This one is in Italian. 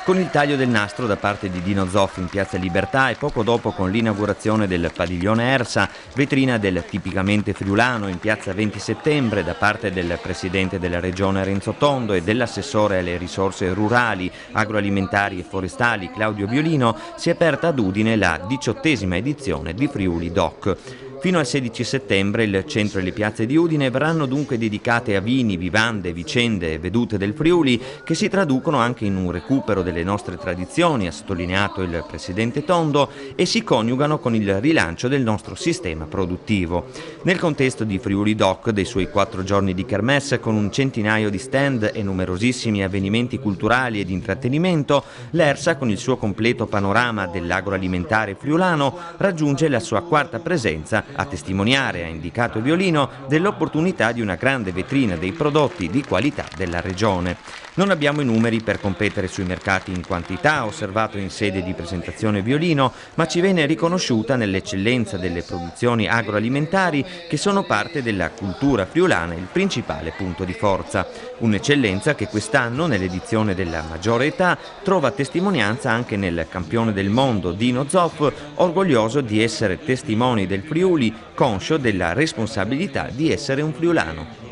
con il taglio del nastro da parte di Dino Zoff in Piazza Libertà e poco dopo con l'inaugurazione del padiglione Ersa, vetrina del tipicamente friulano in Piazza 20 Settembre da parte del Presidente della Regione Renzo Tondo e dell'assessore alle risorse rurali, agroalimentari e forestali Claudio Violino, si è aperta ad Udine la 18ª edizione di Friuli Doc. Fino al 16 settembre il centro e le piazze di Udine verranno dunque dedicate a vini, vivande, vicende e vedute del Friuli che si traducono anche in un recupero delle nostre tradizioni, ha sottolineato il Presidente Tondo, e si coniugano con il rilancio del nostro sistema produttivo. Nel contesto di Friuli Doc, dei suoi 4 giorni di kermesse con un centinaio di stand e numerosissimi avvenimenti culturali e di intrattenimento, l'Ersa, con il suo completo panorama dell'agroalimentare friulano, raggiunge la sua 4ª presenza, a testimoniare, ha indicato Violino, dell'opportunità di una grande vetrina dei prodotti di qualità della regione. Non abbiamo i numeri per competere sui mercati in quantità, ha osservato in sede di presentazione Violino, ma ci viene riconosciuta nell'eccellenza delle produzioni agroalimentari che sono parte della cultura friulana il principale punto di forza. Un'eccellenza che quest'anno, nell'edizione della maggiore età, trova testimonianza anche nel campione del mondo Dino Zoff, orgoglioso di essere testimoni del Friuli, conscio della responsabilità di essere un friulano.